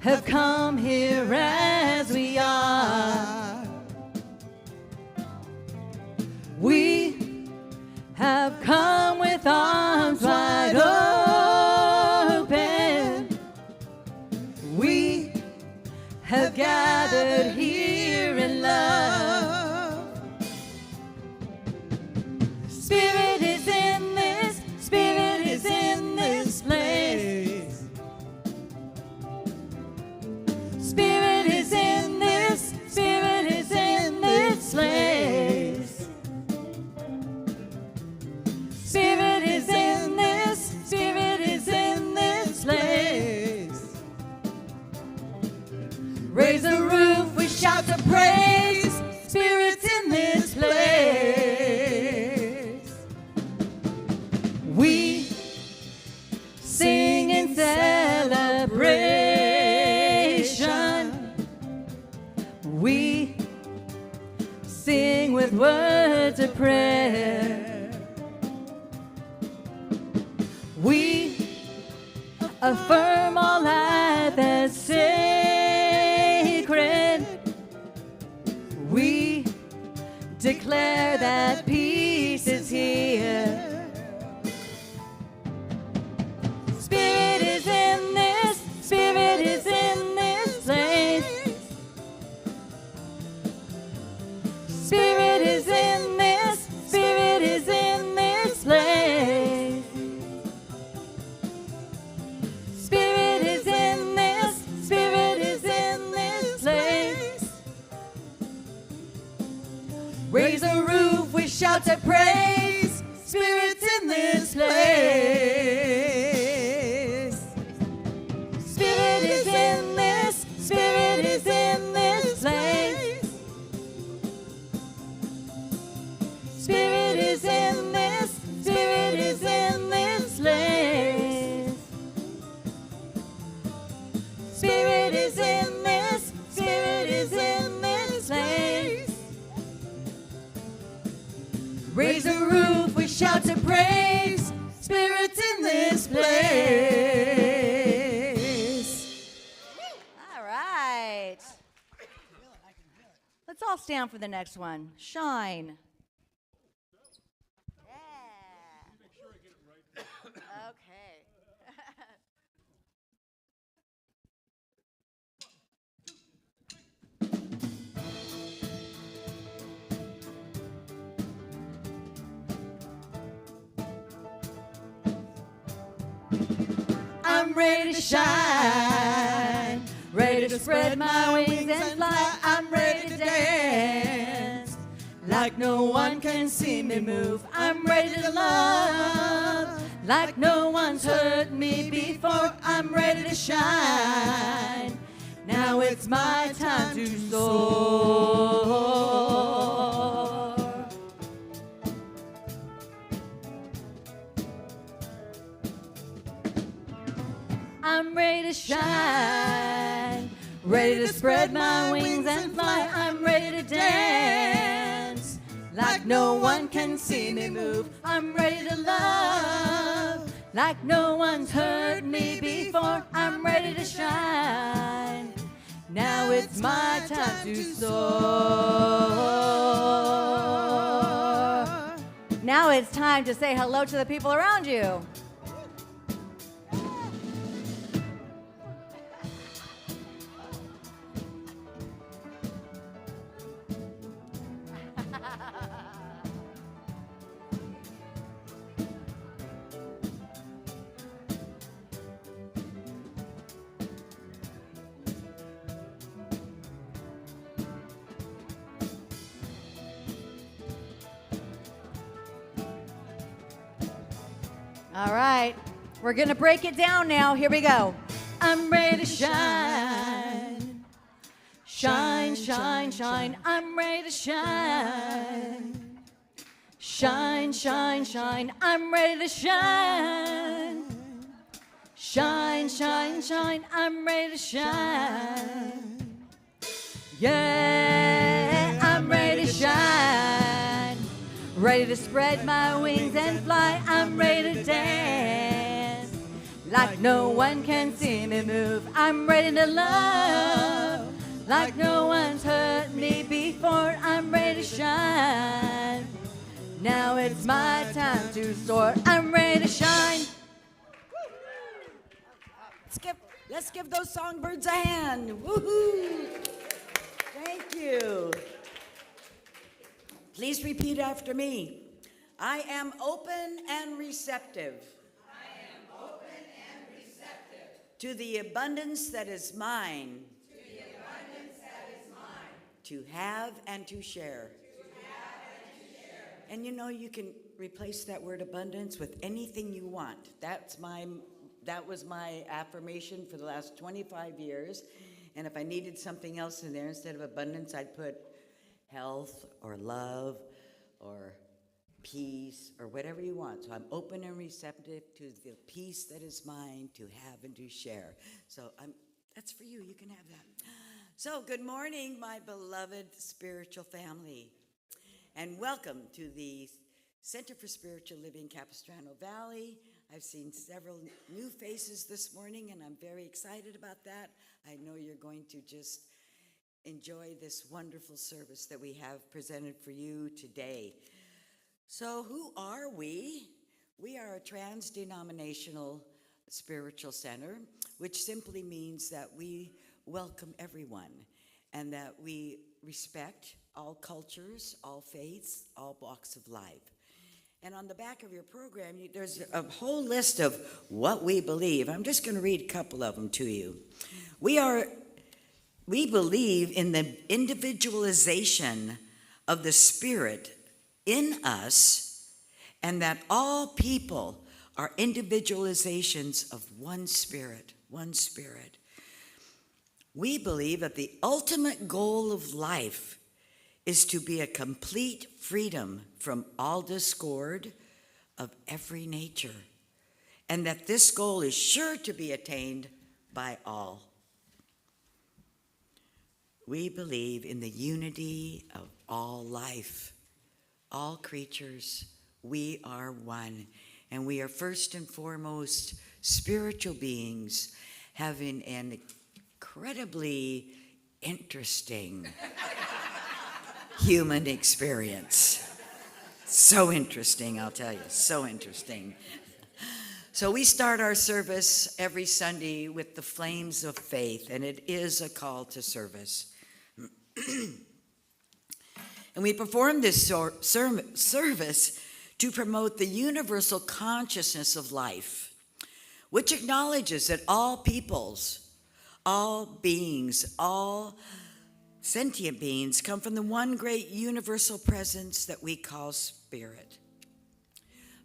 have come here as we are. We have come with arms wide open. We have gathered here in love. Spirit is in this, Spirit is in this place. Spirit is in this, Spirit is in this place. Spirit is in this, Spirit is in this place. Raise the roof, we shout to praise. Spirit's in this place. We sing in celebration. We sing with words of prayer. We affirm all life as sacred. We declare that peace is here. Spirit is in this, Spirit is in this place. Spirit is in this, Spirit is in this place. Spirit is in this, Spirit is in this place. Raise the roof, we shout to praise. Spirit's in this place. Spirit is in this, Spirit is in this place. Spirit is in this, Spirit is in this place. Spirit is in this, Spirit is in this place. Raise the roof, we shout to praise. Spirit's in this place. All right. Let's all stand for the next one. Shine. Okay. I'm ready to shine, ready to spread my wings and fly. I'm ready to dance like no one can see me move. I'm ready to love like no one's hurt me before. I'm ready to shine. Now it's my time to soar. I'm ready to shine, ready to spread my wings and fly. I'm ready to dance like no one can see me move. I'm ready to love like no one's hurt me before. I'm ready to shine. Now it's my time to soar. Now it's time to say hello to the people around you. All right, we're gonna break it down now. Here we go. I'm ready to shine, shine, shine, shine. I'm ready to shine, shine, shine, shine. I'm ready to shine, shine, shine, shine. I'm ready to shine. Yeah, I'm ready to shine. Ready to spread my wings and fly. I'm ready to dance like no one can see me move. I'm ready to love like no one's hurt me before. I'm ready to shine. Now it's my time to soar. I'm ready to shine. Let's give those songbirds a hand. Woohoo! Thank you. Please repeat after me. I am open and receptive. I am open and receptive to the abundance that is mine. to the abundance that is mine. To have and to share. And you know, you can replace that word abundance with anything you want. That was my affirmation for the last 25 years. And if I needed something else in there, instead of abundance, I'd put health or love or peace or whatever you want. So I'm open and receptive to the peace that is mine to have and to share. So that's for you. You can have that. So good morning, my beloved spiritual family. And welcome to the Center for Spiritual Living, Capistrano Valley. I've seen several new faces this morning, and I'm very excited about that. I know you're going to just enjoy this wonderful service that we have presented for you today. So who are we? We are a trans-denominational spiritual center, which simply means that we welcome everyone and that we respect all cultures, all faiths, all walks of life. And on the back of your program, there's a whole list of what we believe. I'm just going to read a couple of them to you. We believe in the individualization of the Spirit in us, and that all people are individualizations of one Spirit, one Spirit. We believe that the ultimate goal of life is to be a complete freedom from all discord of every nature, and that this goal is sure to be attained by all. We believe in the unity of all life, all creatures. We are one, and we are first and foremost spiritual beings having an incredibly interesting human experience. So interesting, I'll tell you, so interesting. So we start our service every Sunday with the flames of faith, and it is a call to service. And we perform this service to promote the universal consciousness of life, which acknowledges that all peoples, all beings, all sentient beings come from the one great universal presence that we call Spirit.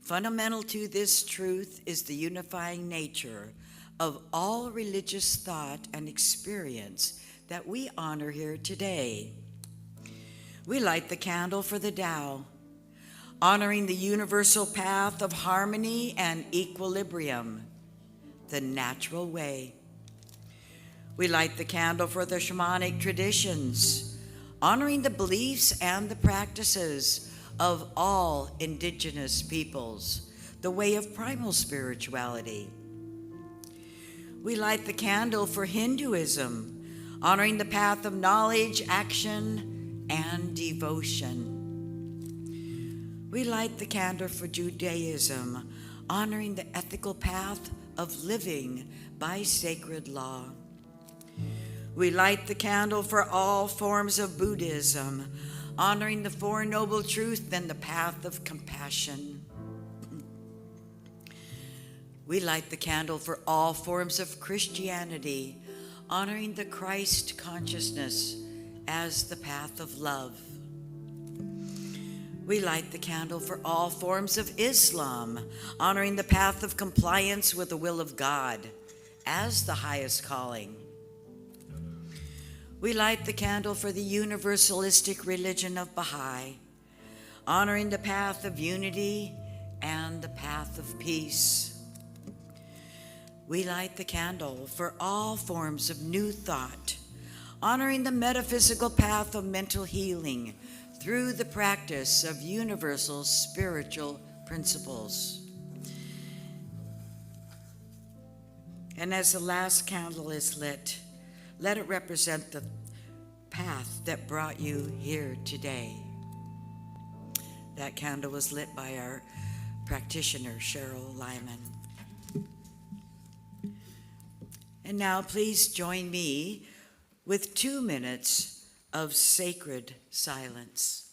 Fundamental to this truth is the unifying nature of all religious thought and experience that we honor here today. We light the candle for the Tao, honoring the universal path of harmony and equilibrium, the natural way. We light the candle for the shamanic traditions, honoring the beliefs and the practices of all indigenous peoples, the way of primal spirituality. We light the candle for Hinduism, honoring the path of knowledge, action, and devotion. We light the candle for Judaism, honoring the ethical path of living by sacred law. We light the candle for all forms of Buddhism, honoring the Four Noble Truths and the path of compassion. We light the candle for all forms of Christianity, honoring the Christ consciousness as the path of love. We light the candle for all forms of Islam, honoring the path of compliance with the will of God as the highest calling. We light the candle for the universalistic religion of Baha'i, honoring the path of unity and the path of peace. We light the candle for all forms of new thought, honoring the metaphysical path of mental healing through the practice of universal spiritual principles. And as the last candle is lit, let it represent the path that brought you here today. That candle was lit by our practitioner, Cheryl Lyman. And now please join me with 2 minutes of sacred silence.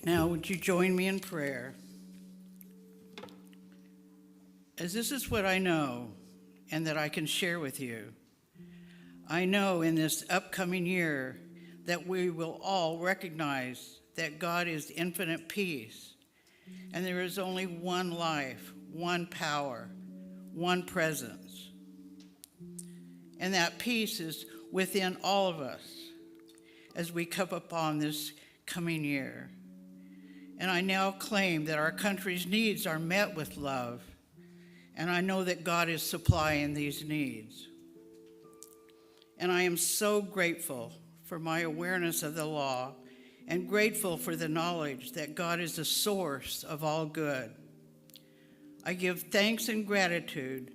Now, would you join me in prayer? As this is what I know and that I can share with you, I know in this upcoming year that we will all recognize that God is infinite peace, and there is only one life, one power, one presence. And that peace is within all of us as we come upon this coming year. And I now claim that our country's needs are met with love, and I know that God is supplying these needs. And I am so grateful for my awareness of the law and grateful for the knowledge that God is the source of all good. I give thanks and gratitude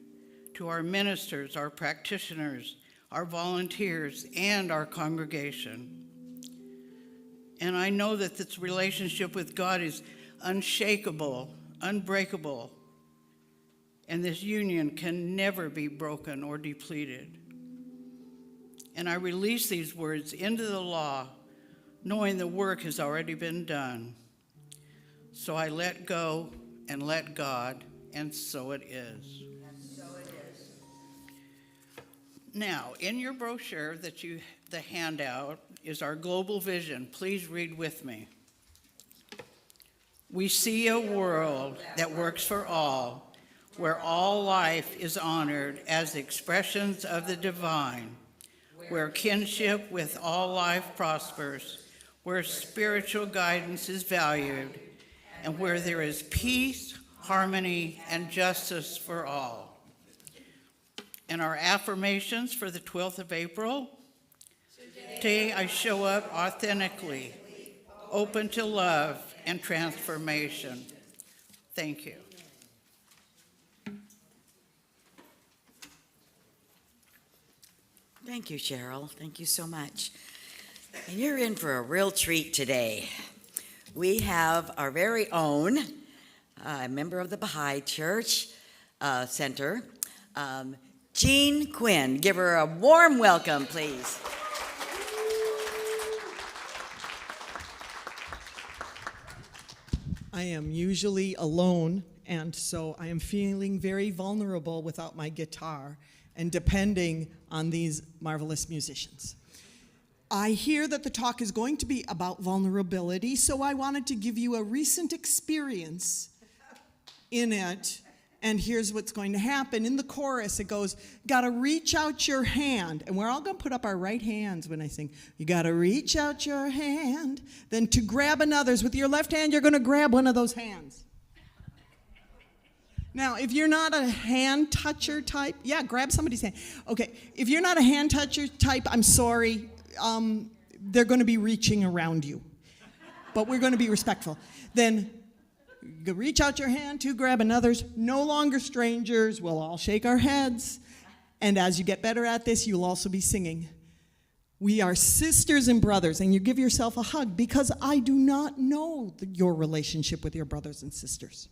to our ministers, our practitioners, our volunteers, and our congregation. And I know that this relationship with God is unshakable, unbreakable, and this union can never be broken or depleted. And I release these words into the law, knowing the work has already been done. So I let go and let God, and so it is. Now, in your brochure the handout is our global vision. Please read with me. We see a world that works for all, where all life is honored as expressions of the divine, where kinship with all life prospers, where spiritual guidance is valued, and where there is peace, harmony, and justice for all. And our affirmations for the 12th of April: today I show up authentically, open to love and transformation. Thank you. Thank you, Cheryl. Thank you so much. And you're in for a real treat today. We have our very own member of the Baha'i Church Center, Jean Quinn. Give her a warm welcome, please. I am usually alone, and so I am feeling very vulnerable without my guitar and depending on these marvelous musicians. I hear that the talk is going to be about vulnerability, so I wanted to give you a recent experience in it. And here's what's going to happen. In the chorus, it goes, gotta reach out your hand. And we're all going to put up our right hands when I sing. You gotta reach out your hand. Then to grab another's. With your left hand, you're going to grab one of those hands. Now, if you're not a hand toucher type, yeah, grab somebody's hand. Okay, if you're not a hand toucher type, I'm sorry. They're going to be reaching around you. But we're going to be respectful. Then you reach out your hand to grab another's. No longer strangers. We'll all shake our heads. And as you get better at this, you'll also be singing. We are sisters and brothers. And you give yourself a hug because I do not know your relationship with your brothers and sisters.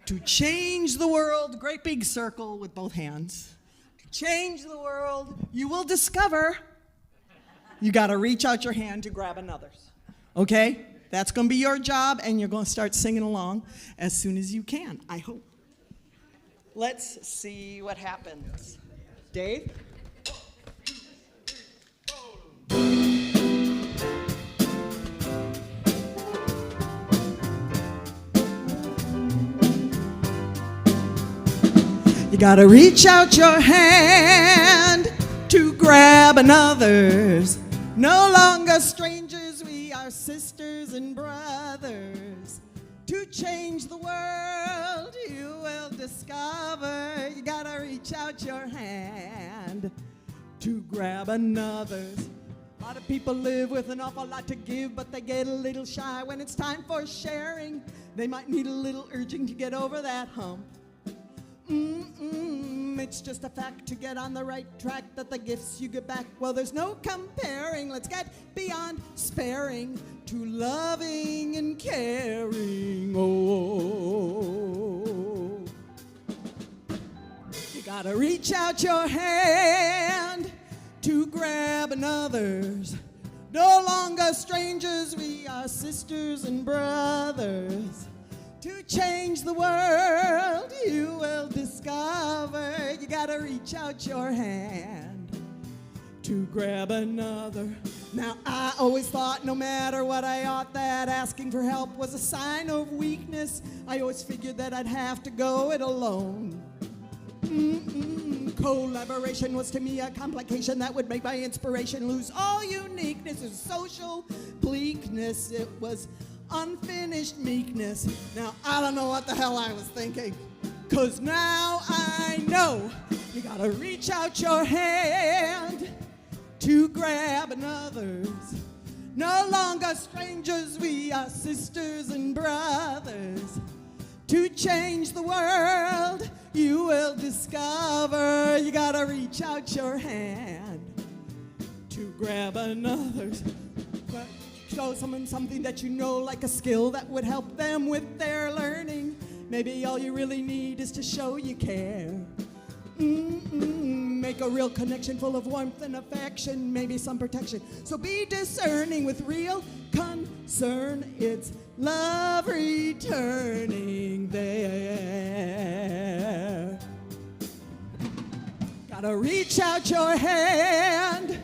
To change the world, great big circle with both hands. To change the world, you will discover you got to reach out your hand to grab another's. Okay? That's going to be your job, and you're going to start singing along as soon as you can, I hope. Let's see what happens. Dave? You gotta reach out your hand to grab another's. No longer strangers, we are sisters and brothers. To change the world, you will discover. You gotta reach out your hand to grab another's. A lot of people live with an awful lot to give, but they get a little shy when it's time for sharing. They might need a little urging to get over that hump. It's just a fact to get on the right track that the gifts you get back, well, there's no comparing. Let's get beyond sparing to loving and caring. Oh, you gotta reach out your hand to grab another's. No longer strangers, we are sisters and brothers. To change the world, you will discover. You gotta reach out your hand to grab another. Now, I always thought no matter what I ought, that asking for help was a sign of weakness. I always figured that I'd have to go it alone. Collaboration was to me a complication that would make my inspiration lose all uniqueness. It was social bleakness. It was unfinished meekness. Now, I don't know what the hell I was thinking, 'cause now I know you gotta reach out your hand to grab another's. No longer strangers, we are sisters and brothers. To change the world, you will discover. You gotta reach out your hand to grab another's. But show someone something that you know, like a skill that would help them with their learning. Maybe all you really need is to show you care. Make a real connection full of warmth and affection, maybe some protection. So be discerning with real concern. It's love returning there. Gotta reach out your hand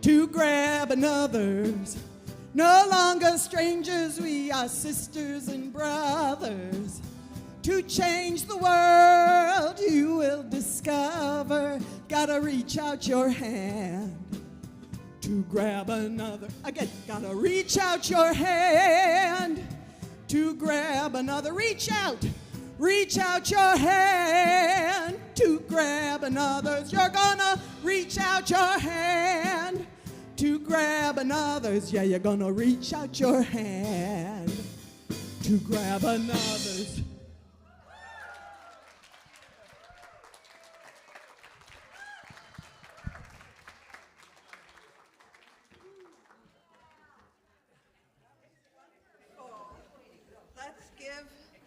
to grab another's. No longer strangers, we are sisters and brothers. To change the world, you will discover. Gotta reach out your hand to grab another. Again, gotta reach out your hand to grab another. Reach out your hand to grab another's. You're gonna reach out your hand to grab another's. Yeah, you're gonna reach out your hand to grab another's.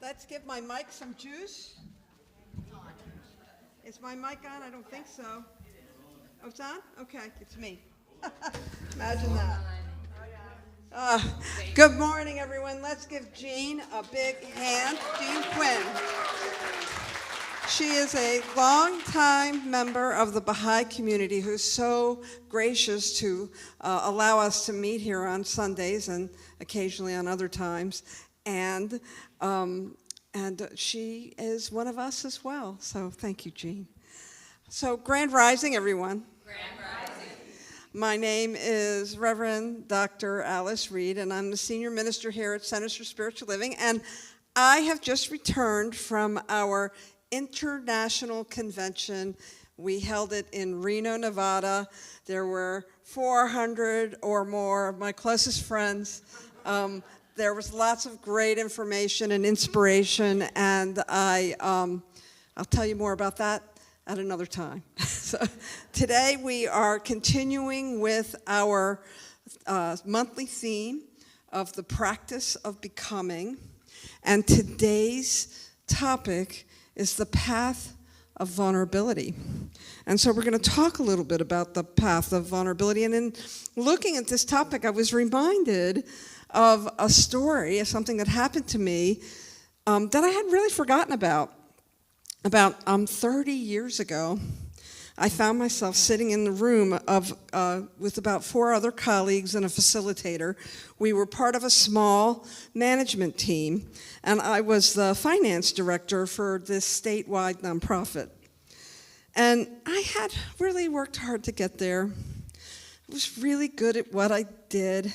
Let's give my mic some juice. Is my mic on? I don't think so. Oh, it's on? Okay, it's me. Imagine that. Good morning, everyone. Let's give Jean a big hand. Jean Quinn. She is a longtime member of the Baha'i community who's so gracious to allow us to meet here on Sundays and occasionally on other times. And And she is one of us as well. So thank you, Jean. So Grand Rising, everyone. Grand Rising. My name is Reverend Dr. Alice Reid, and I'm the senior minister here at Centers for Spiritual Living. And I have just returned from our international convention. We held it in Reno, Nevada. There were 400 or more of my closest friends. There was lots of great information and inspiration, and I'll tell you more about that at another time. So today we are continuing with our monthly theme of the practice of becoming, and today's topic is the path of vulnerability. And so we're going to talk a little bit about the path of vulnerability, and in looking at this topic, I was reminded of a story, of something that happened to me that I had really forgotten about. About 30 years ago, I found myself sitting in the room with about 4 other colleagues and a facilitator. We were part of a small management team, and I was the finance director for this statewide nonprofit. And I had really worked hard to get there. I was really good at what I did.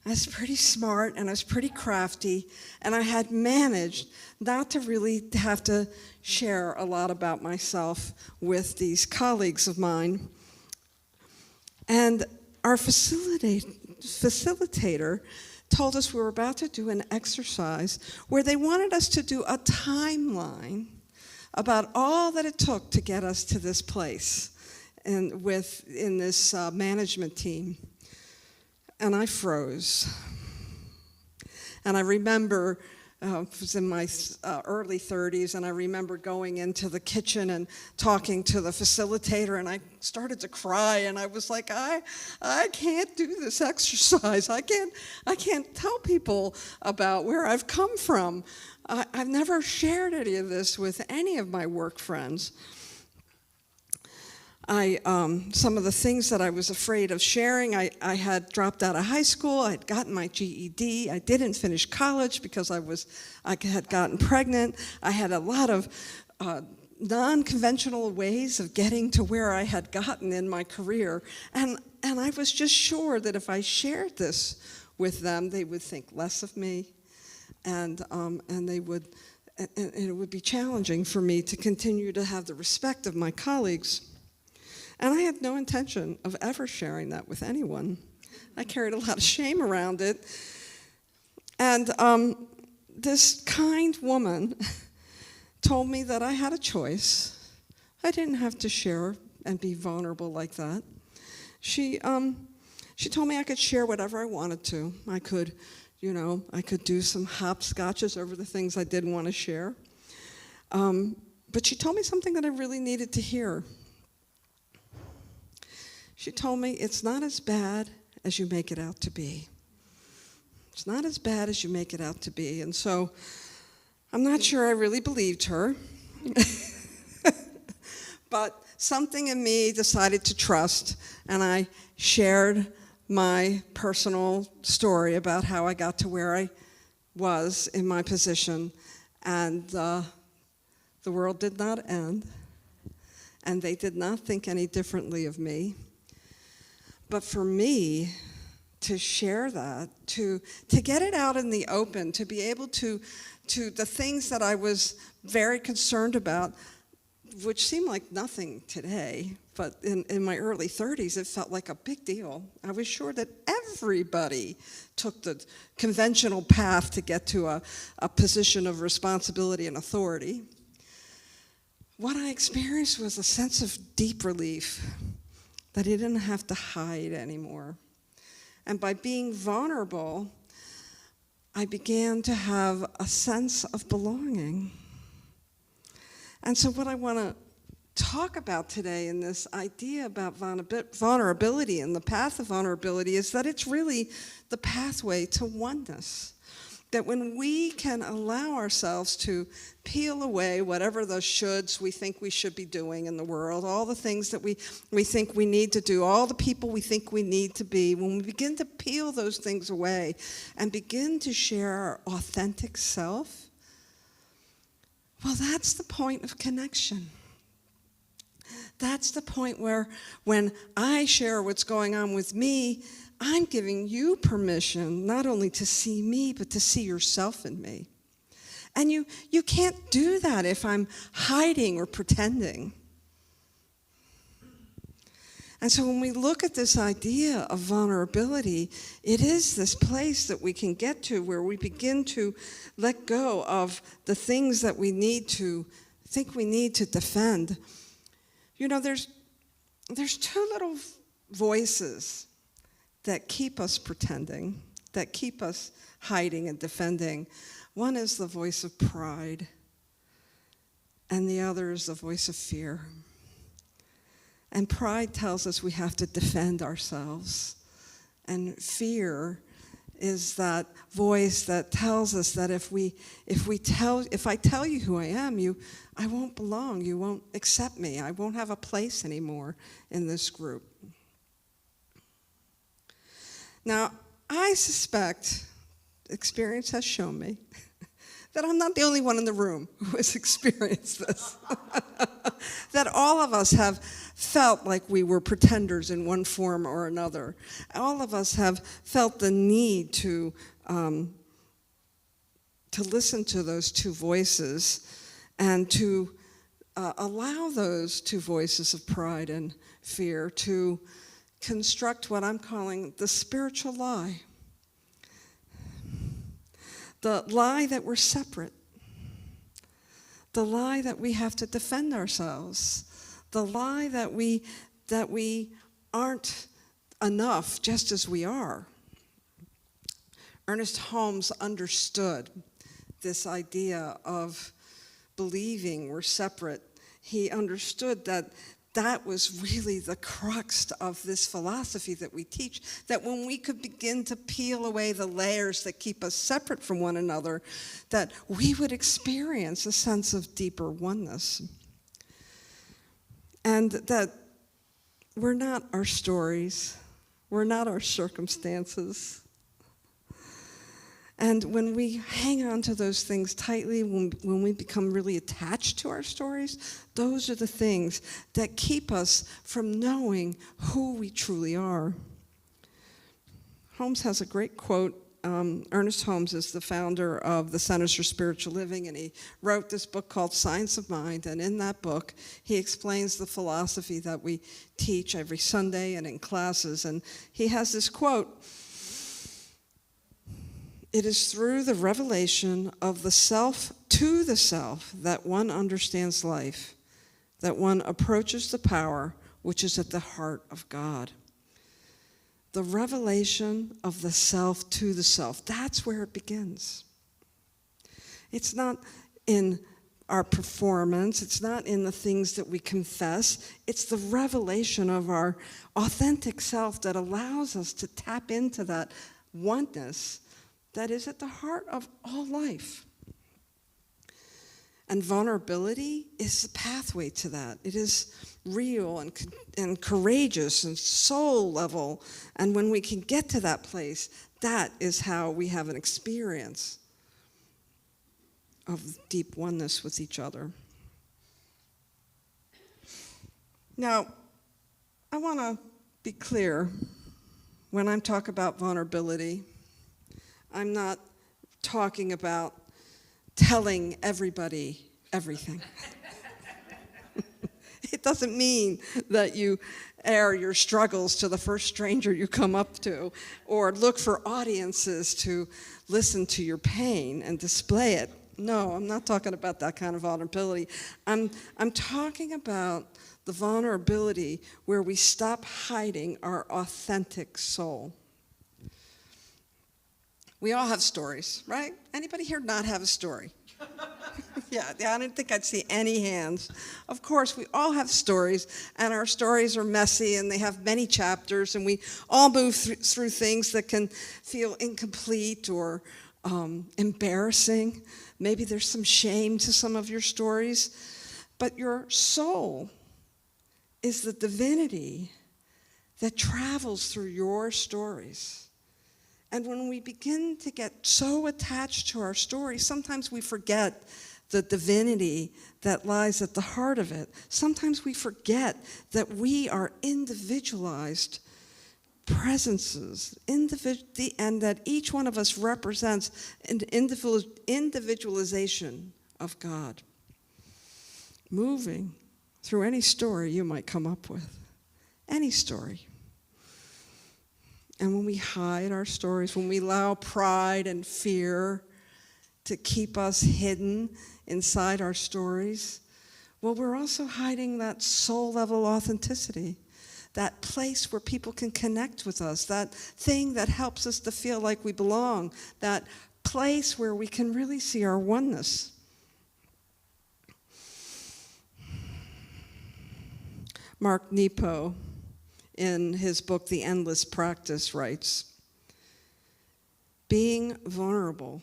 I was pretty smart and I was pretty crafty, and I had managed not to really have to share a lot about myself with these colleagues of mine. And our facilitator told us we were about to do an exercise where they wanted us to do a timeline about all that it took to get us to this place in this management team. And I froze. And I remember, it was in my early 30s, and I remember going into the kitchen and talking to the facilitator, and I started to cry, and I was like, I can't do this exercise. I can't tell people about where I've come from. I've never shared any of this with any of my work friends. Some of the things that I was afraid of sharing, I had dropped out of high school, I had gotten my GED, I didn't finish college because I had gotten pregnant. I had a lot of non-conventional ways of getting to where I had gotten in my career, and I was just sure that if I shared this with them, they would think less of me, and it would be challenging for me to continue to have the respect of my colleagues. And I had no intention of ever sharing that with anyone. I carried a lot of shame around it. And this kind woman told me that I had a choice. I didn't have to share and be vulnerable like that. She told me I could share whatever I wanted to. I could do some hopscotches over the things I didn't want to share. But she told me something that I really needed to hear. She told me, it's not as bad as you make it out to be. It's not as bad as you make it out to be. And so I'm not sure I really believed her. But something in me decided to trust, and I shared my personal story about how I got to where I was in my position. And the world did not end, and they did not think any differently of me. But for me to share that, to get it out in the open, to be able to the things that I was very concerned about, which seemed like nothing today, but in my early 30s, it felt like a big deal. I was sure that everybody took the conventional path to get to a position of responsibility and authority. What I experienced was a sense of deep relief that I didn't have to hide anymore. And by being vulnerable, I began to have a sense of belonging. And so what I want to talk about today in this idea about vulnerability and the path of vulnerability is that it's really the pathway to oneness. That when we can allow ourselves to peel away whatever those shoulds we think we should be doing in the world, all the things that we think we need to do, all the people we think we need to be, when we begin to peel those things away and begin to share our authentic self, Well, that's the point of connection. That's the point where when I share what's going on with me, I'm giving you permission not only to see me, but to see yourself in me. And you can't do that if I'm hiding or pretending. And so when we look at this idea of vulnerability, it is this place that we can get to where we begin to let go of the things that we need to think we need to defend. You know, there's two little voices that keep us pretending, that keep us hiding and defending. One is the voice of pride, and the other is the voice of fear. And pride tells us we have to defend ourselves. And fear is that voice that tells us that if I tell you who I am, I won't belong, you won't accept me, I won't have a place anymore in this group. Now, I suspect, experience has shown me, that I'm not the only one in the room who has experienced this. That all of us have felt like we were pretenders in one form or another. All of us have felt the need to listen to those two voices and to allow those two voices of pride and fear to construct what I'm calling the spiritual lie. The lie that we're separate. The lie that we have to defend ourselves. The lie that we aren't enough just as we are. Ernest Holmes understood this idea of believing we're separate. He understood that that was really the crux of this philosophy that we teach, that when we could begin to peel away the layers that keep us separate from one another, that we would experience a sense of deeper oneness. And that we're not our stories, we're not our circumstances. And when we hang on to those things tightly, when we become really attached to our stories, those are the things that keep us from knowing who we truly are. Holmes has a great quote. Ernest Holmes is the founder of the Centers for Spiritual Living, and he wrote this book called Science of Mind. And in that book, he explains the philosophy that we teach every Sunday and in classes. And he has this quote: "It is through the revelation of the self to the self that one understands life, that one approaches the power which is at the heart of God." The revelation of the self to the self, that's where it begins. It's not in our performance, it's not in the things that we confess, it's the revelation of our authentic self that allows us to tap into that oneness that is at the heart of all life. And vulnerability is the pathway to that. It is real and courageous and soul level. And when we can get to that place, that is how we have an experience of deep oneness with each other. Now, I want to be clear when I talk about vulnerability. I'm not talking about telling everybody everything. It doesn't mean that you air your struggles to the first stranger you come up to, or look for audiences to listen to your pain and display it. No, I'm not talking about that kind of vulnerability. I'm talking about the vulnerability where we stop hiding our authentic soul. We all have stories, right? Anybody here not have a story? Yeah, I didn't think I'd see any hands. Of course, we all have stories, and our stories are messy, and they have many chapters, and we all move through things that can feel incomplete or embarrassing. Maybe there's some shame to some of your stories, but your soul is the divinity that travels through your stories. And when we begin to get so attached to our stories, sometimes we forget the divinity that lies at the heart of it. Sometimes we forget that we are individualized presences, and that each one of us represents an individualization of God, moving through any story you might come up with, any story. And when we hide our stories, when we allow pride and fear to keep us hidden inside our stories, well, we're also hiding that soul-level authenticity, that place where people can connect with us, that thing that helps us to feel like we belong, that place where we can really see our oneness. Mark Nepo, in his book, The Endless Practice, writes, "Being vulnerable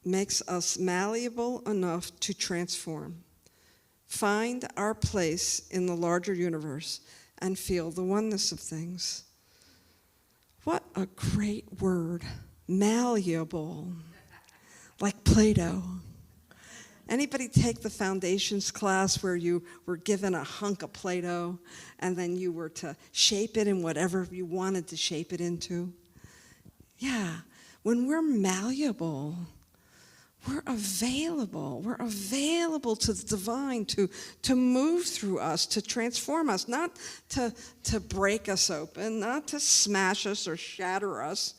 makes us malleable enough to transform, find our place in the larger universe, and feel the oneness of things." What a great word, malleable, like Play-Doh. Anybody take the foundations class where you were given a hunk of Play-Doh and then you were to shape it in whatever you wanted to shape it into? Yeah, when we're malleable, we're available. We're available to the divine to move through us, to transform us, not to break us open, not to smash us or shatter us,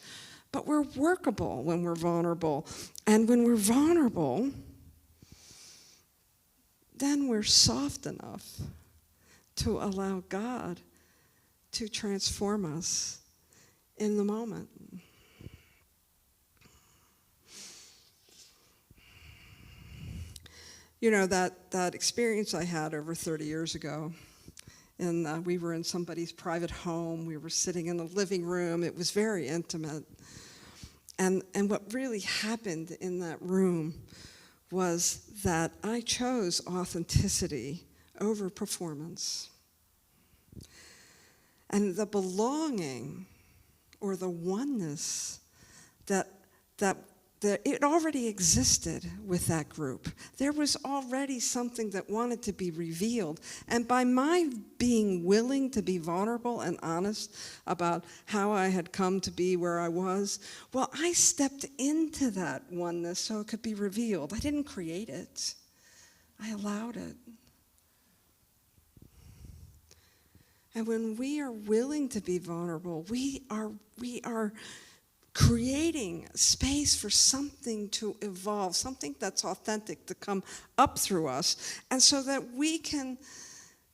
but we're workable when we're vulnerable. And when we're vulnerable, then we're soft enough to allow God to transform us in the moment. You know, that experience I had over 30 years ago, and we were in somebody's private home. We were sitting in the living room. It was very intimate. And what really happened in that room was that I chose authenticity over performance. And the belonging or the oneness that it already existed with that group. There was already something that wanted to be revealed. And by my being willing to be vulnerable and honest about how I had come to be where I was, well, I stepped into that oneness so it could be revealed. I didn't create it. I allowed it. And when we are willing to be vulnerable, we are creating space for something to evolve, something that's authentic to come up through us, and so that we can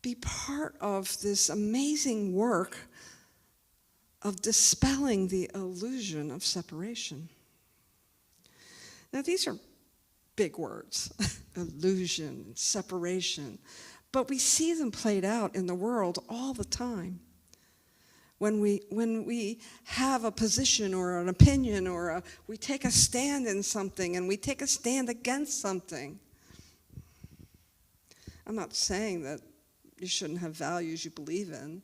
be part of this amazing work of dispelling the illusion of separation. Now, these are big words, illusion, separation, but we see them played out in the world all the time. When we have a position or an opinion or we take a stand in something and we take a stand against something. I'm not saying that you shouldn't have values you believe in,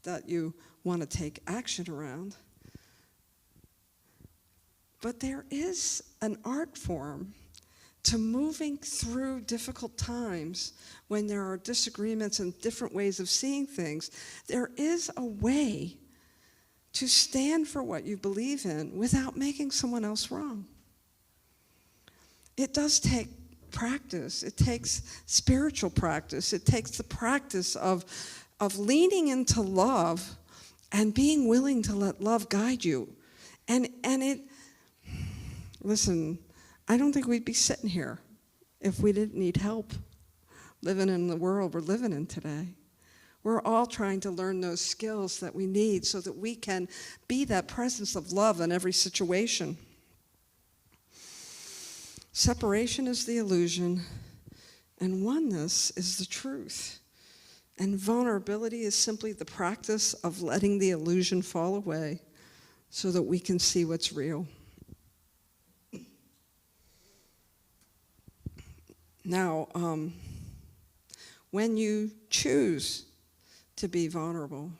that you want to take action around. But there is an art form to moving through difficult times when there are disagreements and different ways of seeing things. There is a way to stand for what you believe in without making someone else wrong. It does take practice. It takes spiritual practice. It takes the practice of leaning into love and being willing to let love guide you. Listen, I don't think we'd be sitting here if we didn't need help living in the world we're living in today. We're all trying to learn those skills that we need so that we can be that presence of love in every situation. Separation is the illusion, and oneness is the truth. And vulnerability is simply the practice of letting the illusion fall away so that we can see what's real. Now, when you choose to be vulnerable,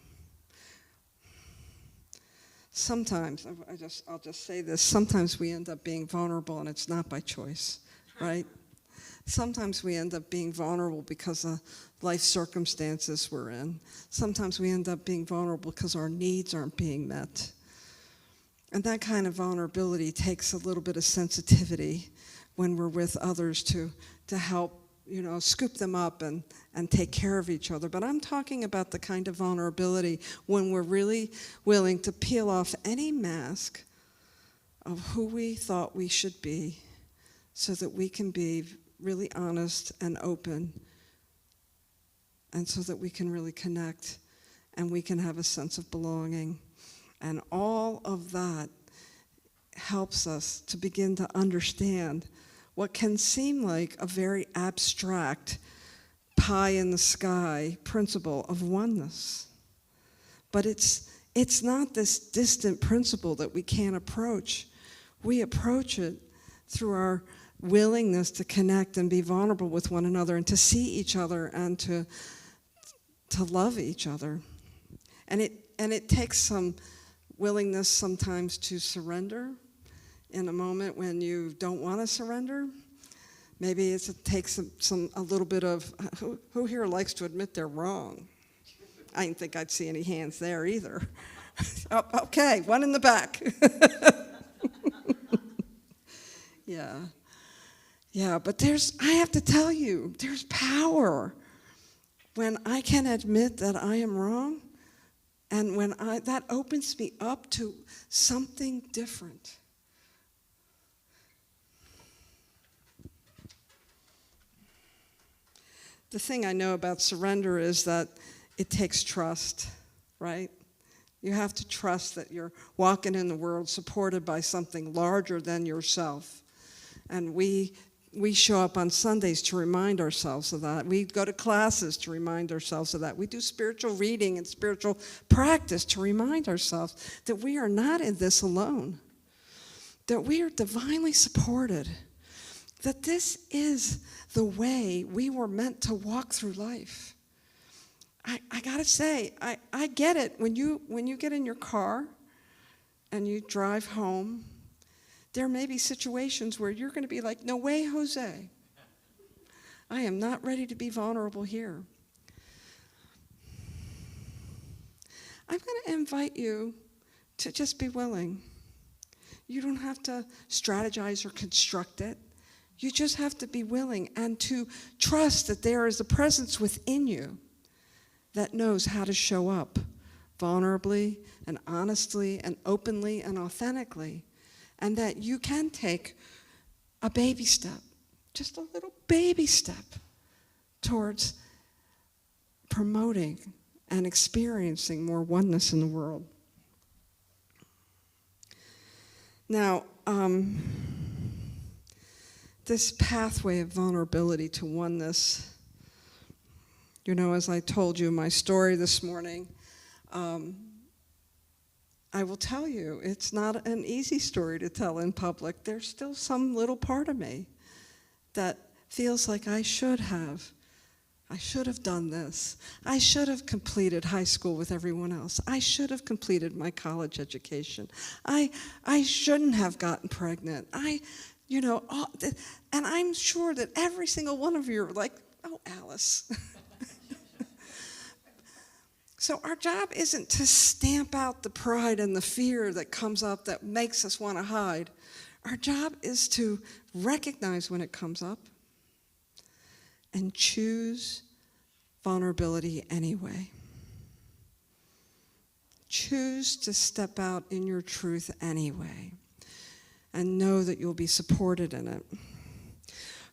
sometimes, I'll just say this, sometimes we end up being vulnerable and it's not by choice, right? Sometimes we end up being vulnerable because of life circumstances we're in. Sometimes we end up being vulnerable because our needs aren't being met. And that kind of vulnerability takes a little bit of sensitivity when we're with others to help, scoop them up and take care of each other. But I'm talking about the kind of vulnerability when we're really willing to peel off any mask of who we thought we should be so that we can be really honest and open, and so that we can really connect and we can have a sense of belonging. And all of that helps us to begin to understand what can seem like a very abstract, pie-in-the-sky principle of oneness. But it's not this distant principle that we can't approach. We approach it through our willingness to connect and be vulnerable with one another and to see each other and to love each other. And it takes some willingness sometimes to surrender in a moment when you don't want to surrender. Maybe it takes a little bit of, who here likes to admit they're wrong? I didn't think I'd see any hands there either. Oh, okay, one in the back. Yeah, but I have to tell you, there's power when I can admit that I am wrong, and when that opens me up to something different. The thing I know about surrender is that it takes trust, right? You have to trust that you're walking in the world supported by something larger than yourself. And we show up on Sundays to remind ourselves of that. We go to classes to remind ourselves of that. We do spiritual reading and spiritual practice to remind ourselves that we are not in this alone, that we are divinely supported, that this is the way we were meant to walk through life. I gotta say, I get it. When you get in your car and you drive home, there may be situations where you're going to be like, no way, Jose. I am not ready to be vulnerable here. I'm going to invite you to just be willing. You don't have to strategize or construct it. You just have to be willing and to trust that there is a presence within you that knows how to show up vulnerably and honestly and openly and authentically. And that you can take a baby step, just a little baby step, towards promoting and experiencing more oneness in the world. Now, this pathway of vulnerability to oneness, as I told you my story this morning, I will tell you, it's not an easy story to tell in public. There's still some little part of me that feels like I should have done this. I should have completed high school with everyone else. I should have completed my college education. I shouldn't have gotten pregnant. And I'm sure that every single one of you are like, oh, Alice. So our job isn't to stamp out the pride and the fear that comes up that makes us want to hide. Our job is to recognize when it comes up and choose vulnerability anyway. Choose to step out in your truth anyway and know that you'll be supported in it.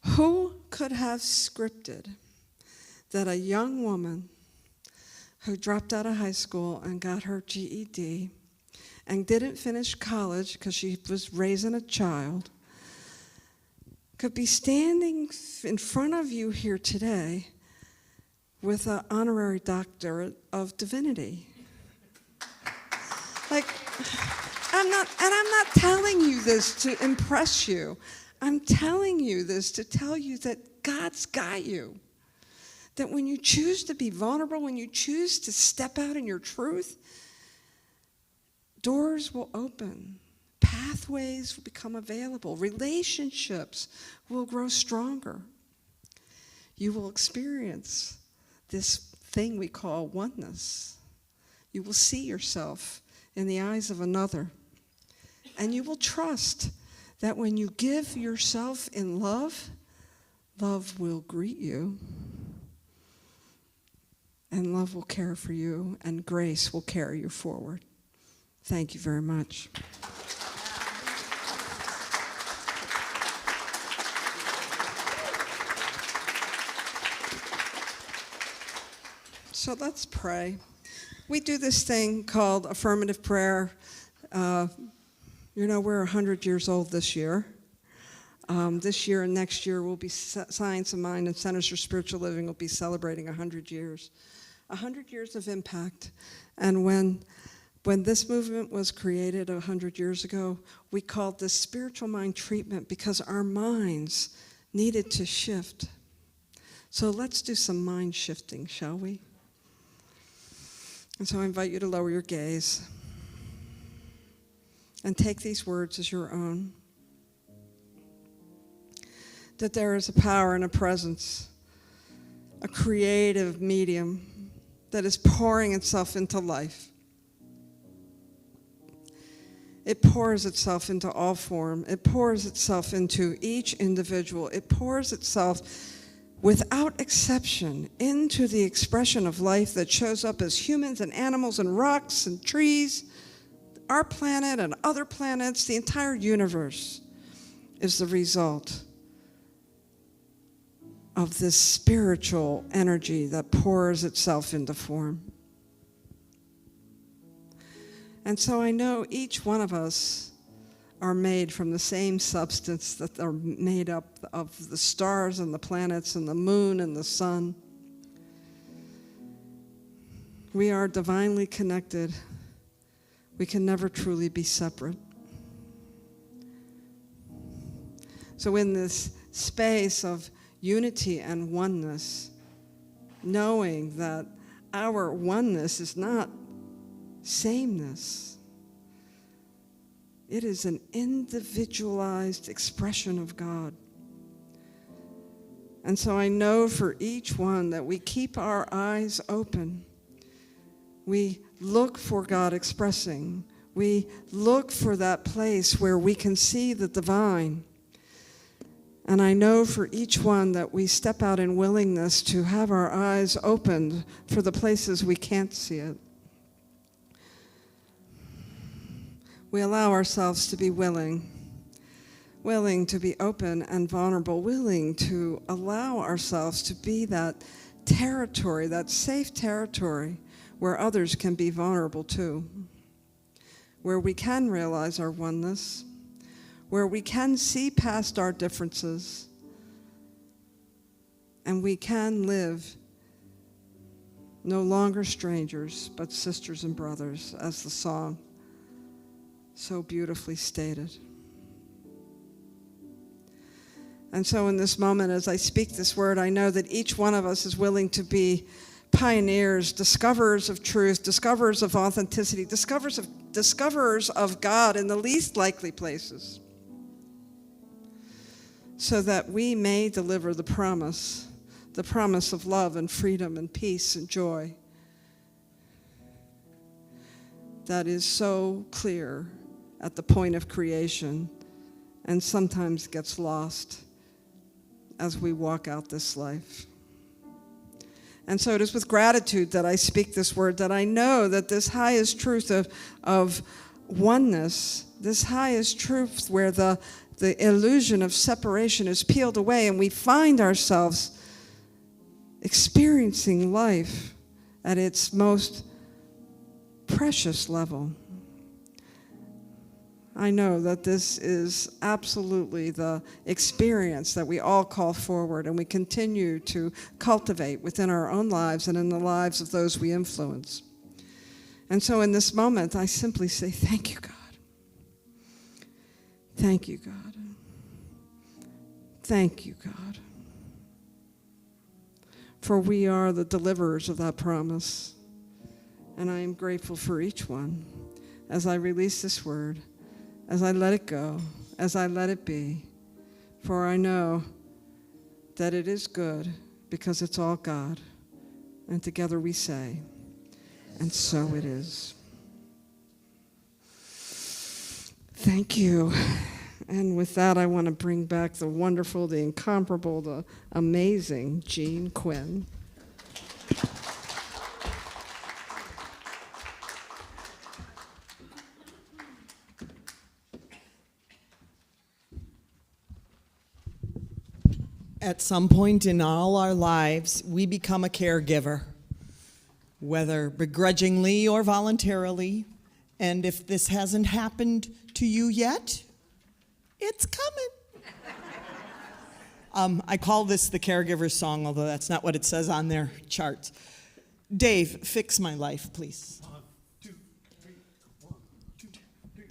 Who could have scripted that a young woman who dropped out of high school and got her GED and didn't finish college because she was raising a child could be standing in front of you here today with an honorary doctorate of divinity? I'm not telling you this to impress you. I'm telling you this to tell you that God's got you. That when you choose to be vulnerable, when you choose to step out in your truth, doors will open. Pathways will become available. Relationships will grow stronger. you will experience this thing we call oneness. You will see yourself in the eyes of another. And you will trust that when you give yourself in love, love will greet you. And love will care for you, and grace will carry you forward. Thank you very much. So let's pray. We do this thing called affirmative prayer. We're 100 years old this year. This year and next year, we'll be Science of Mind and Centers for Spiritual Living will be celebrating 100 years. 100 years of impact. And when this movement was created 100 years ago, we called this spiritual mind treatment because our minds needed to shift. So let's do some mind shifting, shall we? And so I invite you to lower your gaze and take these words as your own. That there is a power and a presence, a creative medium that is pouring itself into life. It pours itself into all form. It pours itself into each individual. It pours itself without exception into the expression of life that shows up as humans and animals and rocks and trees. Our planet and other planets, the entire universe is the result of this spiritual energy that pours itself into form. And so I know each one of us are made from the same substance that are made up of the stars and the planets and the moon and the sun. We are divinely connected. We can never truly be separate. So in this space of unity and oneness, knowing that our oneness is not sameness. It is an individualized expression of God. And so I know for each one that we keep our eyes open. We look for God expressing. We look for that place where we can see the divine. And I know for each one that we step out in willingness to have our eyes opened for the places we can't see it. We allow ourselves to be willing to be open and vulnerable, willing to allow ourselves to be that territory, that safe territory where others can be vulnerable too, where we can realize our oneness, where we can see past our differences, and we can live no longer strangers, but sisters and brothers, as the song so beautifully stated. And so in this moment, as I speak this word, I know that each one of us is willing to be pioneers, discoverers of truth, discoverers of authenticity, discoverers of God in the least likely places, so that we may deliver the promise of love and freedom and peace and joy that is so clear at the point of creation and sometimes gets lost as we walk out this life. And so it is with gratitude that I speak this word, that I know that this highest truth of oneness, this highest truth where the illusion of separation is peeled away and we find ourselves experiencing life at its most precious level. I know that this is absolutely the experience that we all call forward and we continue to cultivate within our own lives and in the lives of those we influence. And so in this moment, I simply say, thank you, God. Thank you, God. Thank you, God. For we are the deliverers of that promise. And I am grateful for each one as I release this word, as I let it go, as I let it be. For I know that it is good because it's all God. And together we say, and so it is. Thank you. And with that, I want to bring back the wonderful, the incomparable, the amazing Jean Quinn. At some point in all our lives, we become a caregiver, whether begrudgingly or voluntarily. And if this hasn't happened to you yet, it's coming. I call this the caregiver song, although that's not what it says on their charts. Dave, fix my life, please. 1, 2, 3, 1, 2, 3.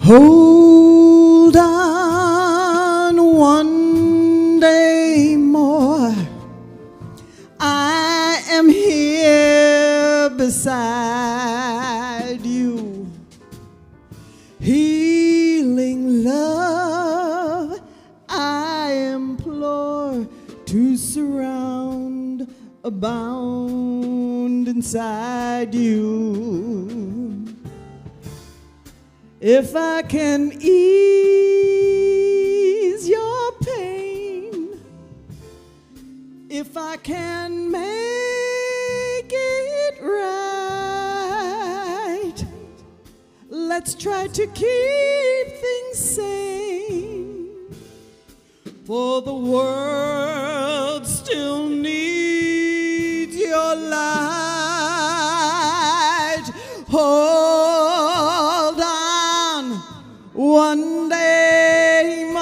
Hold on one day more. I am here beside you. Healing love, I implore to surround, abound inside you. If I can ease your pain, if I can make it right, let's try to keep things sane, for the world still needs your light. Hold on one day more.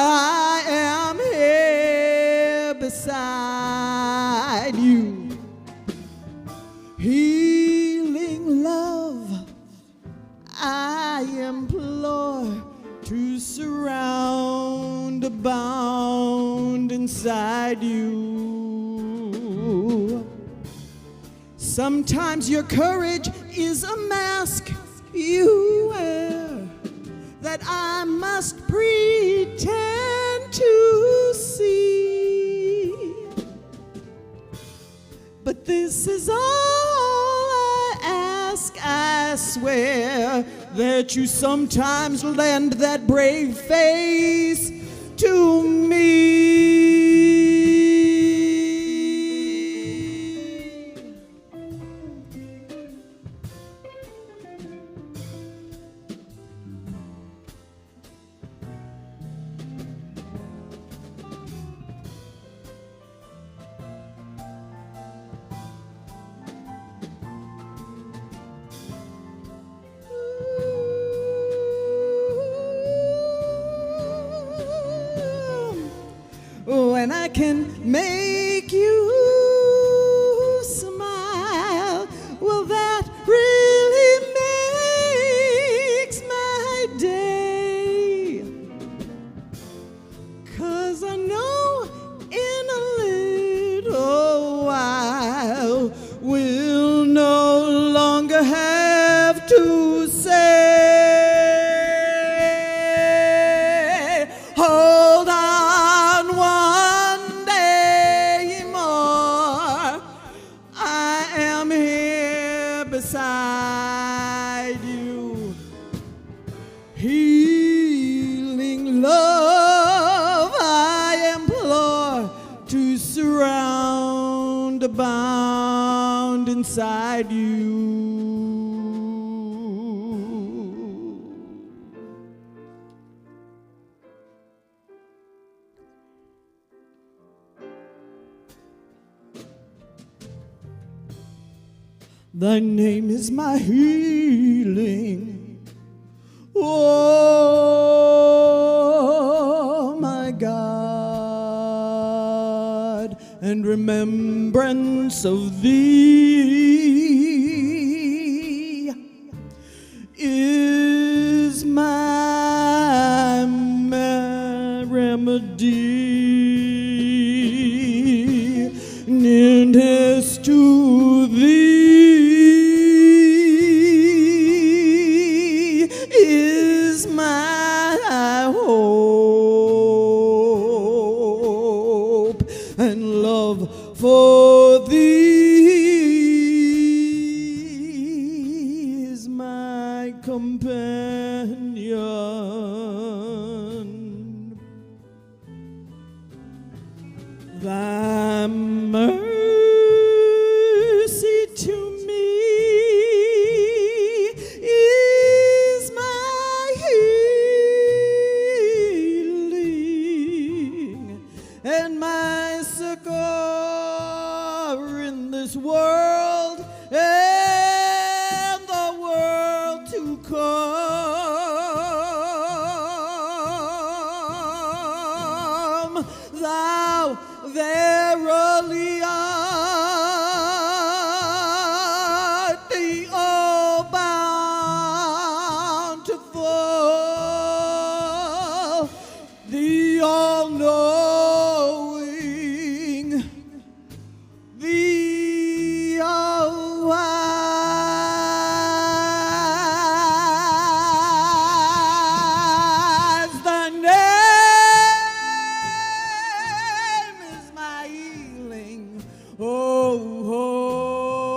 I am here beside you. Healing love, I implore to surround, abound inside you. Sometimes your courage is a mask you wear that I must pretend to see. But this is all I ask, I swear, that you sometimes lend that brave face to me. When I can make you smile, well, that really makes my day. 'Cause I know in a little while we'll no longer have to say, hold on one day more. I am here beside you. Healing love, I implore to surround, abound inside you. Thy name is my healing. Oh, my God, and remembrance of thee is my remedy. Nearness to thee is my hope and love for thee is my companion. Thy mercy to me is my healing and my succor in this world and the world to come. Thou verily art the all bountiful, the all knowing, the all wise. The name is my healing. Oh,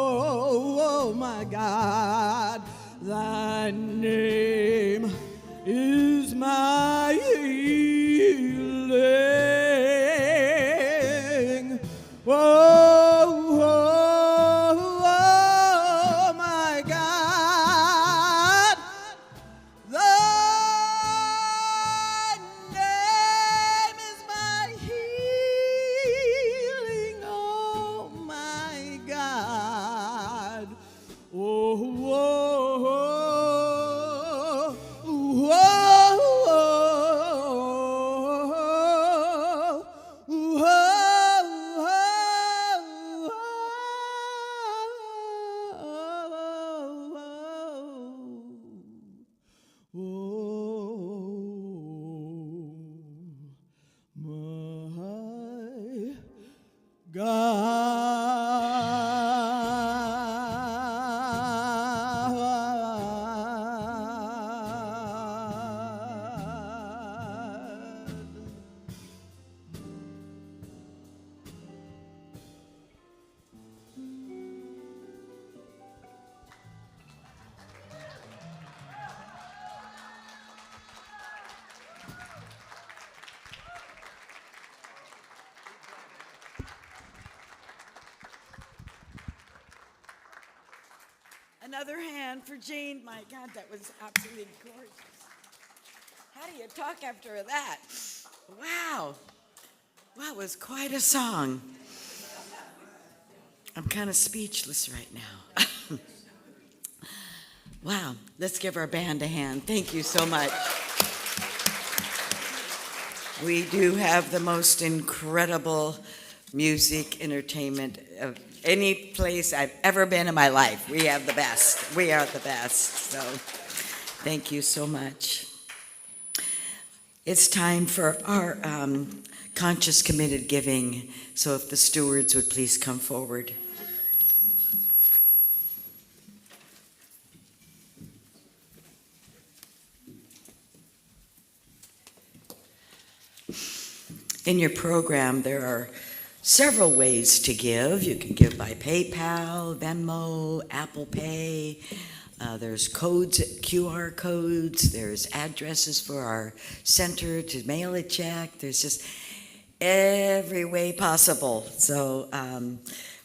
my God. Thy name is my healing. Oh, my God. Thy name is my healing, oh my God. Oh, my God. Another hand for Jean. My God, that was absolutely gorgeous. How do you talk after that? Wow. Wow, it was quite a song. I'm kind of speechless right now. Wow, let's give our band a hand. Thank you so much. We do have the most incredible music entertainment of any place I've ever been in my life. We have the best. We are the best. So thank you so much. It's time for our conscious committed giving. So if the stewards would please come forward. In your program, there are several ways to give. You can give by PayPal, Venmo, Apple Pay. There's codes, QR codes. There's addresses for our center to mail a check. There's just every way possible. So,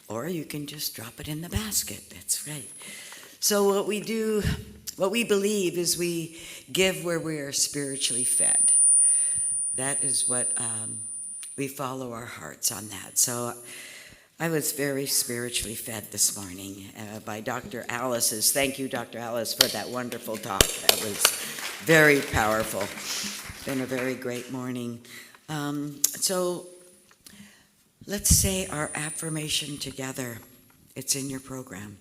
or you can just drop it in the basket. That's right. So what we do, what we believe is we give where we are spiritually fed. That is what we follow our hearts on that. So I was very spiritually fed this morning by Dr. Alice's. Thank you, Dr. Alice, for that wonderful talk. That was very powerful. Been a very great morning. So let's say our affirmation together. It's in your program.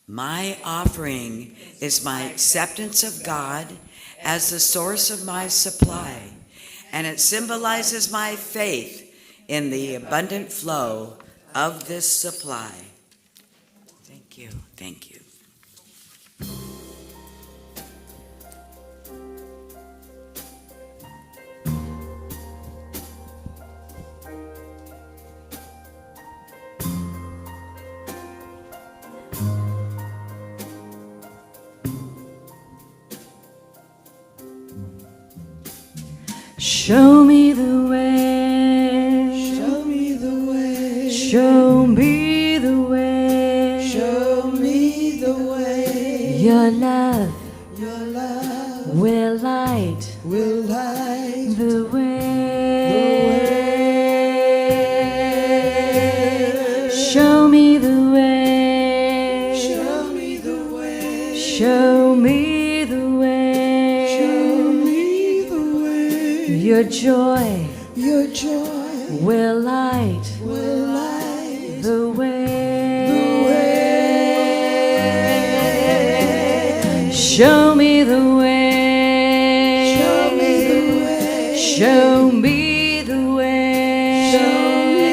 My offering is my acceptance of God as the source of my supply, and it symbolizes my faith in the abundant flow of this supply. Thank you. Thank you. Show me the way. Show me the way. Show me the way. Show me the way. Your love Will light the way. Show me the way. Show me the way. Show me the way. Show me the way. Your joy Your joy will light will light the way. Show me the way. Show me the way. Show me the way. Show me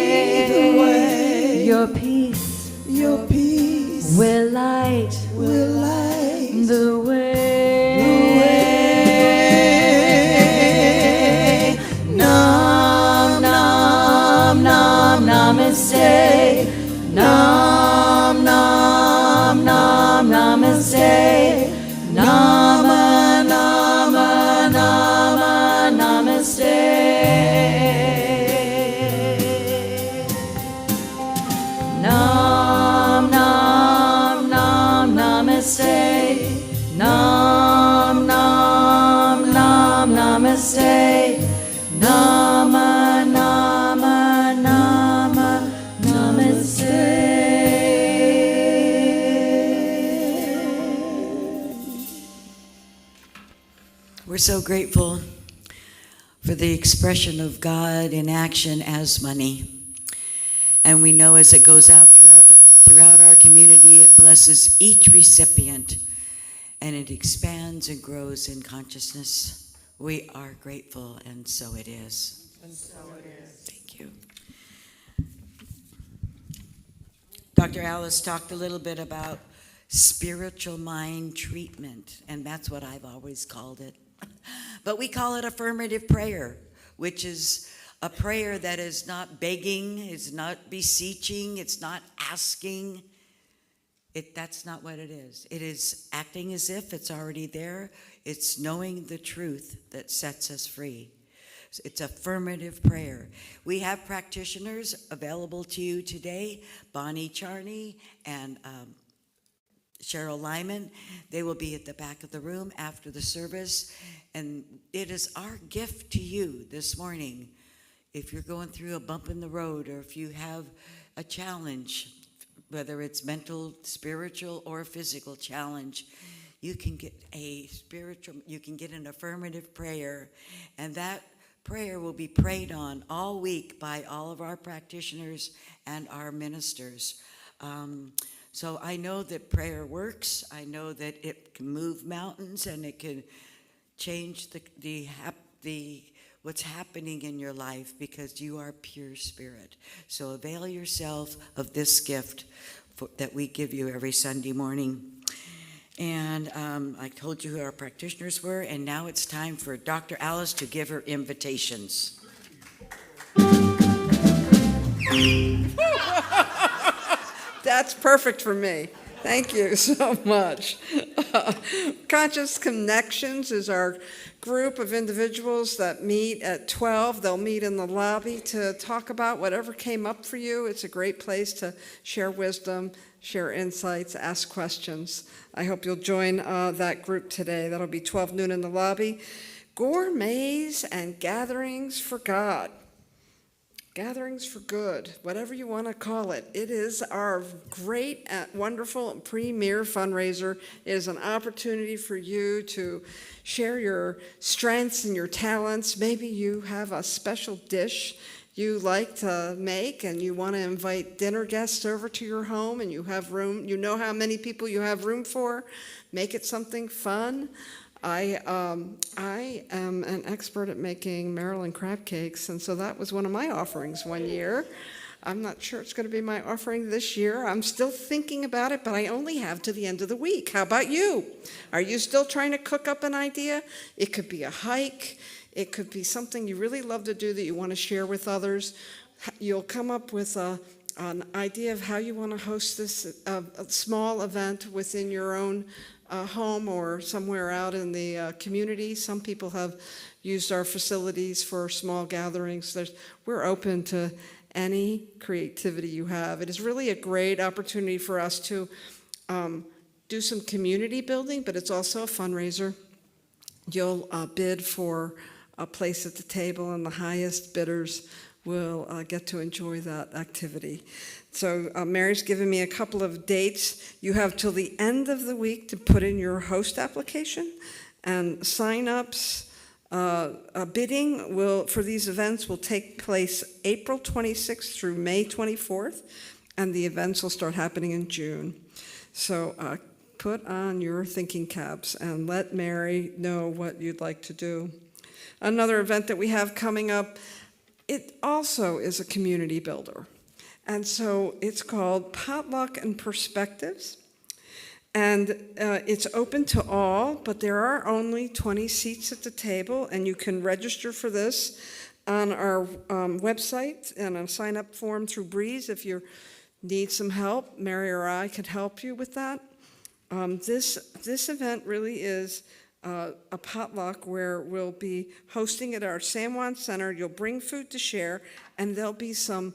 the way. Your peace Your peace will light will light the way. Nam nam nam namaste. Nam nam nam namaste. Nama nama nama namaste. Nam nam nam namaste. Nam nam nam namaste. Nama nama nama namaste. We're so grateful for the expression of God in action as money. And we know as it goes out throughout our community, it blesses each recipient and it expands and grows in consciousness. We are grateful, and so it is. And so it is. Thank you. Dr. Alice talked a little bit about spiritual mind treatment, and that's what I've always called it. But we call it affirmative prayer, which is a prayer that is not begging, is not beseeching, it's not asking. That's not what it is. It is acting as if it's already there. It's knowing the truth that sets us free. It's affirmative prayer. We have practitioners available to you today, Bonnie Charney and Cheryl Lyman. They will be at the back of the room after the service. And it is our gift to you this morning. If you're going through a bump in the road, or if you have a challenge, whether it's mental, spiritual, or physical challenge, you can get you can get an affirmative prayer. And that prayer will be prayed on all week by all of our practitioners and our ministers. So I know that prayer works. I know that it can move mountains and it can change what's happening in your life, because you are pure spirit. So avail yourself of this gift that we give you every Sunday morning. And I told you who our practitioners were, and now it's time for Dr. Alice to give her invitations. That's perfect for me. Thank you so much. Conscious Connections is our group of individuals that meet at 12. They'll meet in the lobby to talk about whatever came up for you. It's a great place to share wisdom, share insights, ask questions. I hope you'll join that group today. That'll be 12 noon in the lobby. Gourmets and Gatherings for God. Gatherings for Good, whatever you want to call it. It is our great, wonderful, premier fundraiser. It is an opportunity for you to share your strengths and your talents. Maybe you have a special dish you like to make and you want to invite dinner guests over to your home and you have room, you know how many people you have room for. Make it something fun. I am an expert at making Maryland crab cakes, and so that was one of my offerings one year. I'm not sure it's going to be my offering this year. I'm still thinking about it, but I only have to the end of the week. How about you? Are you still trying to cook up an idea? It could be a hike. It could be something you really love to do that you want to share with others. You'll come up with an idea of how you want to host this a small event within your own home or somewhere out in the community. Some people have used our facilities for small gatherings. We're open to any creativity you have. It is really a great opportunity for us to do some community building, but it's also a fundraiser. You'll bid for a place at the table, and the highest bidders will get to enjoy that activity. So Mary's given me a couple of dates. You have till the end of the week to put in your host application, and sign-ups, bidding for these events will take place April 26th through May 24th, and the events will start happening in June. So put on your thinking caps and let Mary know what you'd like to do. Another event that we have coming up, it also is a community builder. And so it's called Potluck and Perspectives. And it's open to all, but there are only 20 seats at the table, and you can register for this on our website and a sign-up form through Breeze. If you need some help, Mary or I could help you with that. This event really is a potluck where we'll be hosting at our San Juan Center. You'll bring food to share, and there'll be some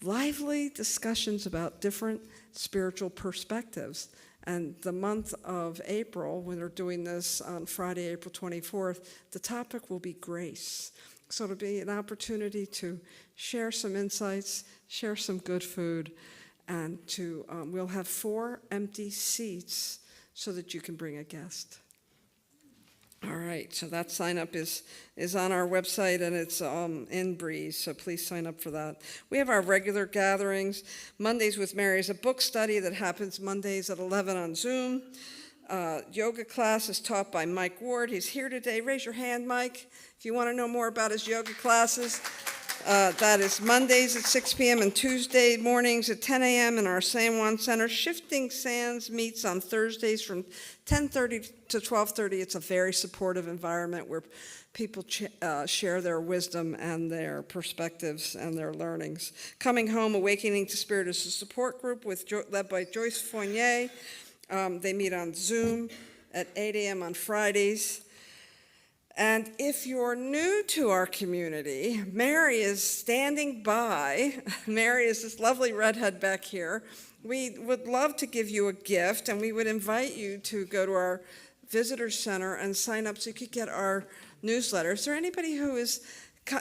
lively discussions about different spiritual perspectives. And the month of April, when they're doing this on Friday, April 24th, the topic will be grace. So it'll be an opportunity to share some insights, share some good food, and we'll have 4 empty seats so that you can bring a guest. All right, so that sign up is on our website, and it's in Breeze, so please sign up for that. We have our regular gatherings. Mondays with Mary is a book study that happens Mondays at 11 on Zoom. Yoga class is taught by Mike Ward. He's here today. Raise your hand, Mike, if you want to know more about his yoga classes. That is Mondays at 6 p.m. and Tuesday mornings at 10 a.m. in our San Juan Center. Shifting Sands meets on Thursdays from 10:30 to 12:30. It's a very supportive environment where people share their wisdom and their perspectives and their learnings. Coming Home, Awakening to Spirit is a support group led by Joyce Fournier. They meet on Zoom at 8 a.m. on Fridays. And if you're new to our community, Mary is standing by. Mary is this lovely redhead back here. We would love to give you a gift, and we would invite you to go to our visitor center and sign up so you could get our newsletter. Is there anybody who is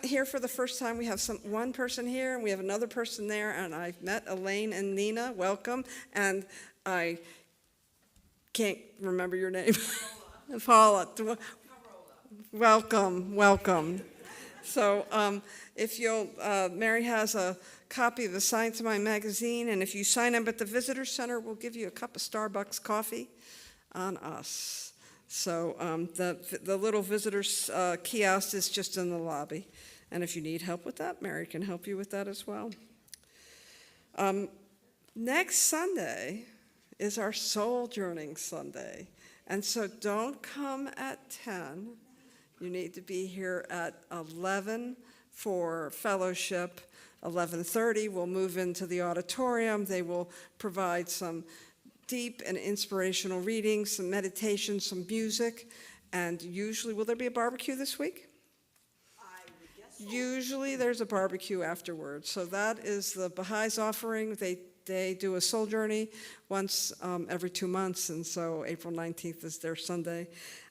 here for the first time? We have one person here, and we have another person there, and I've met Elaine and Nina. Welcome. And I can't remember your name. Paula. Welcome. So if you'll, Mary has a copy of the Science of Mind magazine, and if you sign up at the Visitor Center, we'll give you a cup of Starbucks coffee on us. So the little visitor's kiosk is just in the lobby, and if you need help with that, Mary can help you with that as well. Next Sunday is our Soul Journeying Sunday, and so don't come at 10. You need to be here at 11 for fellowship. 11:30, we'll move into the auditorium. They will provide some deep and inspirational readings, some meditation, some music, and usually, will there be a barbecue this week? I would guess so. Usually there's a barbecue afterwards. So that is the Baha'is offering. They do a soul journey once every 2 months, and so April 19th is their Sunday.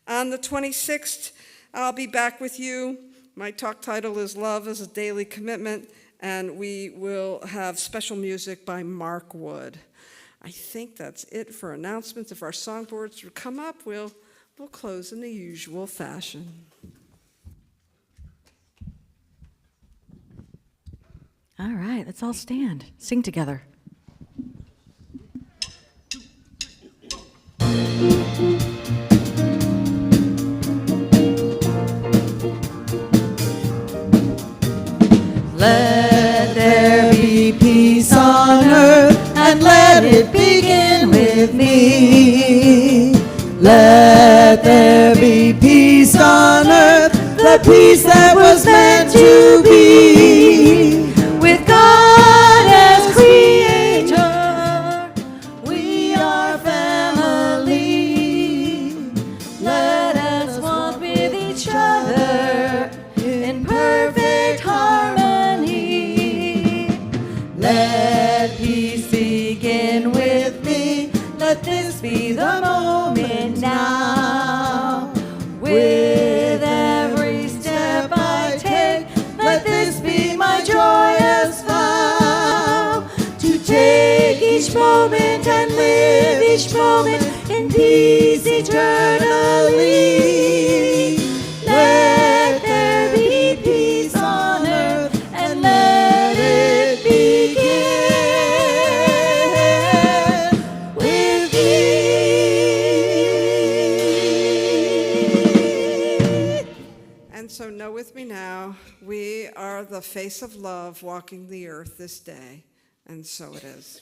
On the 26th, I'll be back with you. My talk title is Love is a Daily Commitment, and we will have special music by Mark Wood. I think that's it for announcements. If our songboards would come up, we'll close in the usual fashion. All right, let's all stand. Sing together. Let there be peace on earth, and let it begin with me. Let there be peace on earth, the peace that was meant to be. With God as creator, we are family. With every step I take, let this be my joyous vow, to take each moment and live each moment in peace eternally. Let there be peace on earth, and let it begin with me. And so know with me now, we are the face of love walking the earth this day, and so it is.